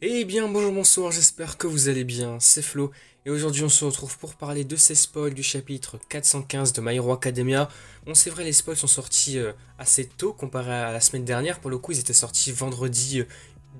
Eh bien, bonjour, bonsoir, j'espère que vous allez bien, c'est Flo, et aujourd'hui on se retrouve pour parler de ces spoils du chapitre 415 de My Hero Academia. Bon, c'est vrai, les spoils sont sortis assez tôt comparé à la semaine dernière, pour le coup ils étaient sortis vendredi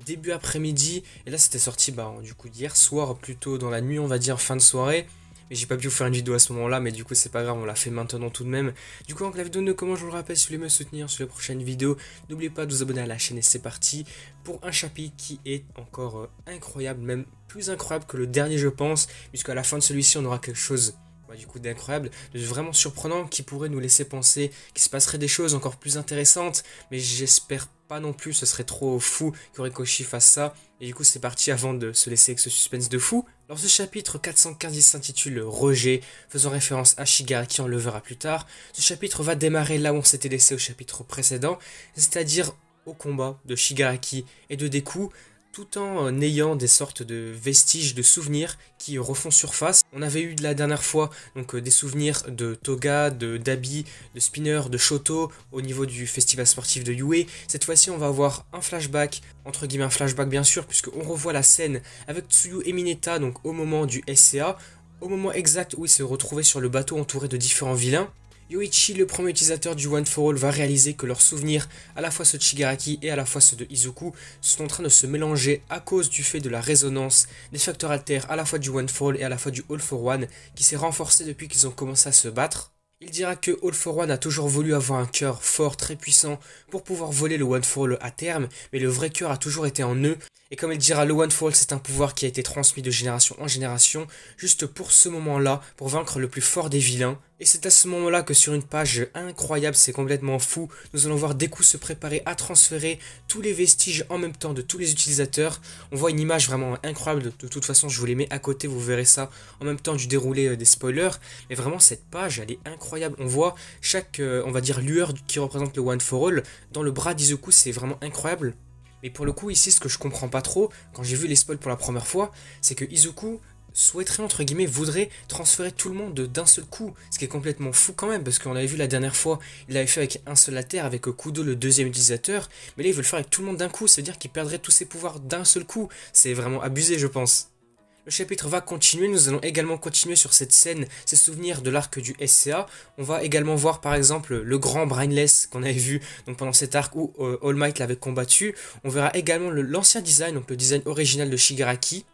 début après-midi, et là c'était sorti du coup hier soir, plutôt dans la nuit on va dire, fin de soirée. Mais j'ai pas pu vous faire une vidéo à ce moment-là, mais du coup c'est pas grave, on l'a fait maintenant tout de même. Du coup, en la vidéo de comment je vous le rappelle, si vous voulez me soutenir sur les prochaines vidéos, n'oubliez pas de vous abonner à la chaîne et c'est parti pour un chapitre qui est encore incroyable, même plus incroyable que le dernier je pense, puisqu'à la fin de celui-ci on aura quelque chose du coup d'incroyable, de vraiment surprenant qui pourrait nous laisser penser qu'il se passerait des choses encore plus intéressantes, mais j'espère pas non plus, ce serait trop fou qu'Orikoshi fasse ça. Et du coup c'est parti avant de se laisser avec ce suspense de fou. Alors ce chapitre 415 il s'intitule Rejet, faisant référence à Shigaraki, on le verra plus tard. Ce chapitre va démarrer là où on s'était laissé au chapitre précédent, c'est-à-dire au combat de Shigaraki et de Deku, tout en ayant des sortes de vestiges de souvenirs qui refont surface. On avait eu de la dernière fois donc des souvenirs de Toga, de Dabi, de Spinner, de Shoto au niveau du festival sportif de Yue. Cette fois-ci on va avoir un flashback, entre guillemets un flashback bien sûr, puisqu'on revoit la scène avec Tsuyu et Mineta donc au moment du SCA, au moment exact où ils se retrouvaient sur le bateau entouré de différents vilains. Yoichi, le premier utilisateur du One for All, va réaliser que leurs souvenirs, à la fois ceux de Shigaraki et à la fois ceux de Izuku, sont en train de se mélanger à cause du fait de la résonance des facteurs alters à la fois du One for All et à la fois du All for One, qui s'est renforcé depuis qu'ils ont commencé à se battre. Il dira que All for One a toujours voulu avoir un cœur fort, très puissant, pour pouvoir voler le One for All à terme, mais le vrai cœur a toujours été en eux, et comme il dira, le One for All c'est un pouvoir qui a été transmis de génération en génération, juste pour ce moment-là, pour vaincre le plus fort des vilains. Et c'est à ce moment-là que sur une page incroyable, c'est complètement fou, nous allons voir Deku se préparer à transférer tous les vestiges en même temps de tous les utilisateurs. On voit une image vraiment incroyable, de toute façon je vous les mets à côté, vous verrez ça en même temps du déroulé des spoilers. Mais vraiment cette page, elle est incroyable. On voit chaque, on va dire, lueur qui représente le One for All dans le bras d'Izuku, c'est vraiment incroyable. Mais pour le coup ici, ce que je comprends pas trop, quand j'ai vu les spoils pour la première fois, c'est que Izuku souhaiterait, entre guillemets, voudrait transférer tout le monde d'un seul coup. Ce qui est complètement fou quand même, parce qu'on l'avait vu la dernière fois, il l'avait fait avec un seul alter, avec Kudo, le deuxième utilisateur, mais là il veut le faire avec tout le monde d'un coup, c'est-à-dire qu'il perdrait tous ses pouvoirs d'un seul coup. C'est vraiment abusé, je pense. Le chapitre va continuer, nous allons également continuer sur cette scène, ces souvenirs de l'arc du SCA. On va également voir par exemple le grand Brainless qu'on avait vu donc pendant cet arc où All Might l'avait combattu. On verra également l'ancien design, donc le design original de Shigaraki.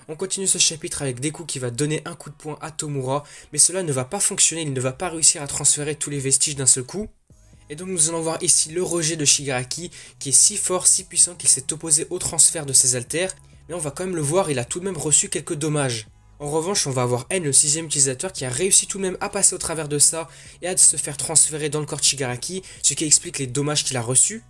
On continue ce chapitre avec Deku qui va donner un coup de poing à Tomura, mais cela ne va pas fonctionner, il ne va pas réussir à transférer tous les vestiges d'un seul coup. Et donc nous allons voir ici le rejet de Shigaraki qui est si fort, si puissant qu'il s'est opposé au transfert de ses alters, mais on va quand même le voir, il a tout de même reçu quelques dommages. En revanche, on va avoir N, le sixième utilisateur, qui a réussi tout de même à passer au travers de ça et à se faire transférer dans le corps de Shigaraki, ce qui explique les dommages qu'il a reçus.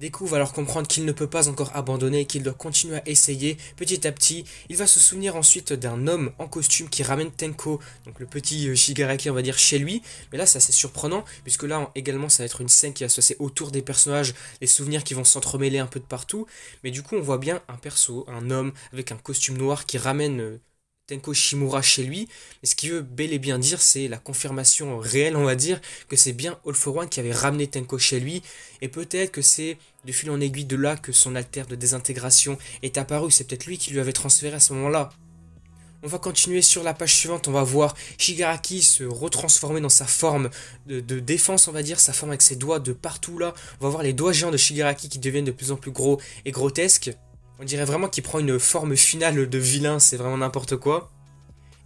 Deku va alors comprendre qu'il ne peut pas encore abandonner et qu'il doit continuer à essayer petit à petit. Il va se souvenir ensuite d'un homme en costume qui ramène Tenko, donc le petit Shigaraki on va dire chez lui. Mais là c'est assez surprenant puisque là également ça va être une scène qui va se passer autour des personnages, les souvenirs qui vont s'entremêler un peu de partout. Mais du coup on voit bien un perso, un homme avec un costume noir qui ramène Tenko Shimura chez lui, mais ce qui veut bel et bien dire, c'est la confirmation réelle, on va dire, que c'est bien All for One qui avait ramené Tenko chez lui, et peut-être que c'est de fil en aiguille de là que son alter de désintégration est apparu, c'est peut-être lui qui lui avait transféré à ce moment-là. On va continuer sur la page suivante, on va voir Shigaraki se retransformer dans sa forme de défense, on va dire, sa forme avec ses doigts de partout là. On va voir les doigts géants de Shigaraki qui deviennent de plus en plus gros et grotesques. On dirait vraiment qu'il prend une forme finale de vilain, c'est vraiment n'importe quoi.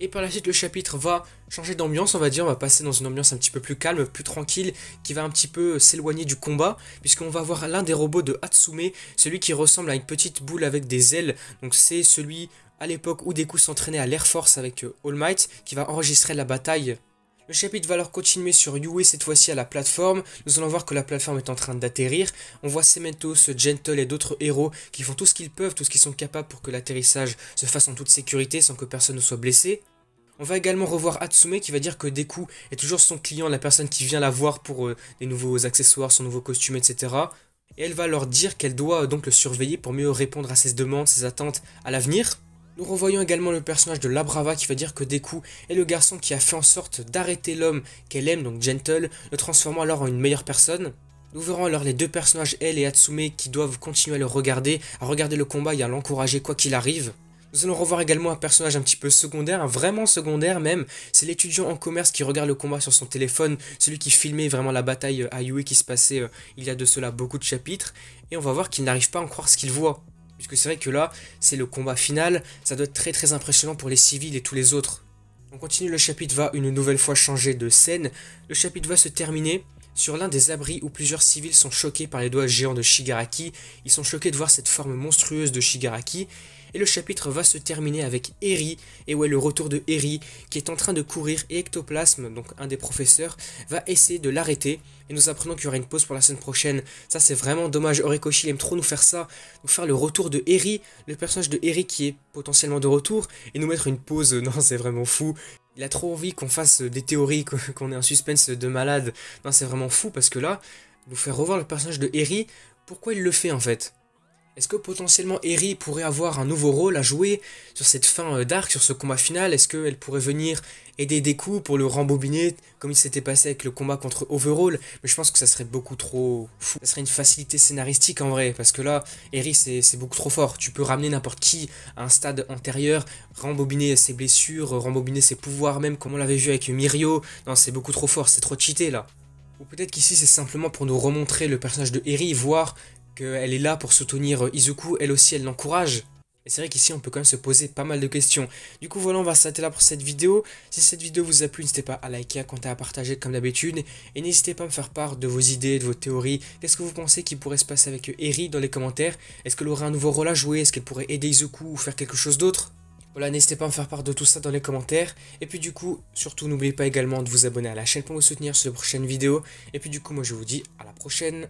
Et par la suite, le chapitre va changer d'ambiance, on va dire, on va passer dans une ambiance un petit peu plus calme, plus tranquille, qui va un petit peu s'éloigner du combat, puisqu'on va voir l'un des robots de Hatsume, celui qui ressemble à une petite boule avec des ailes, donc c'est celui à l'époque où Deku s'entraînait à l'Air Force avec All Might, qui va enregistrer la bataille. Le chapitre va alors continuer sur Yue, cette fois-ci à la plateforme. Nous allons voir que la plateforme est en train d'atterrir. On voit Cementos, Gentle et d'autres héros qui font tout ce qu'ils peuvent, tout ce qu'ils sont capables pour que l'atterrissage se fasse en toute sécurité sans que personne ne soit blessé. On va également revoir Hatsume qui va dire que Deku est toujours son client, la personne qui vient la voir pour des nouveaux accessoires, son nouveau costume, etc. Et elle va leur dire qu'elle doit donc le surveiller pour mieux répondre à ses demandes, ses attentes à l'avenir. Nous revoyons également le personnage de Labrava qui va dire que Deku est le garçon qui a fait en sorte d'arrêter l'homme qu'elle aime, donc Gentle, le transformant alors en une meilleure personne. Nous verrons alors les deux personnages, Elle et Hatsume, qui doivent continuer à regarder le combat et à l'encourager quoi qu'il arrive. Nous allons revoir également un personnage un petit peu secondaire, vraiment secondaire même, c'est l'étudiant en commerce qui regarde le combat sur son téléphone, celui qui filmait vraiment la bataille à Yue qui se passait il y a de cela beaucoup de chapitres, et on va voir qu'il n'arrive pas à en croire ce qu'il voit. Puisque c'est vrai que là, c'est le combat final, ça doit être très très impressionnant pour les civils et tous les autres. On continue, le chapitre va une nouvelle fois changer de scène, le chapitre va se terminer sur l'un des abris où plusieurs civils sont choqués par les doigts géants de Shigaraki, ils sont choqués de voir cette forme monstrueuse de Shigaraki, et le chapitre va se terminer avec Eri, et ouais, le retour de Eri, qui est en train de courir, et Ectoplasme, donc un des professeurs, va essayer de l'arrêter, et nous apprenons qu'il y aura une pause pour la semaine prochaine. Ça c'est vraiment dommage, Horikoshi il aime trop nous faire ça, nous faire le retour de Eri, le personnage de Eri qui est potentiellement de retour, et nous mettre une pause, non c'est vraiment fou. Il a trop envie qu'on fasse des théories, qu'on ait un suspense de malade, non c'est vraiment fou, parce que là, nous faire revoir le personnage de Eri, pourquoi il le fait en fait ? Est-ce que potentiellement Eri pourrait avoir un nouveau rôle à jouer sur cette fin d'arc, sur ce combat final? Est-ce qu'elle pourrait venir aider Deku pour le rembobiner comme il s'était passé avec le combat contre Overhaul? Mais je pense que ça serait beaucoup trop fou. Ça serait une facilité scénaristique en vrai, parce que là, Eri c'est beaucoup trop fort. Tu peux ramener n'importe qui à un stade antérieur, rembobiner ses blessures, rembobiner ses pouvoirs même, comme on l'avait vu avec Mirio. Non, c'est beaucoup trop fort, c'est trop cheaté là. Ou peut-être qu'ici c'est simplement pour nous remontrer le personnage de Eri, voir qu'elle est là pour soutenir Izuku, elle aussi elle l'encourage. Et c'est vrai qu'ici on peut quand même se poser pas mal de questions. Du coup voilà, on va s'arrêter là pour cette vidéo. Si cette vidéo vous a plu, n'hésitez pas à liker, à commenter, à partager comme d'habitude. Et n'hésitez pas à me faire part de vos idées, de vos théories. Qu'est-ce que vous pensez qui pourrait se passer avec Eri dans les commentaires? Est-ce qu'elle aurait un nouveau rôle à jouer? Est-ce qu'elle pourrait aider Izuku ou faire quelque chose d'autre? Voilà, n'hésitez pas à me faire part de tout ça dans les commentaires. Et puis du coup, surtout n'oubliez pas également de vous abonner à la chaîne pour me soutenir sur les prochaines vidéos. Et puis du coup, moi je vous dis à la prochaine.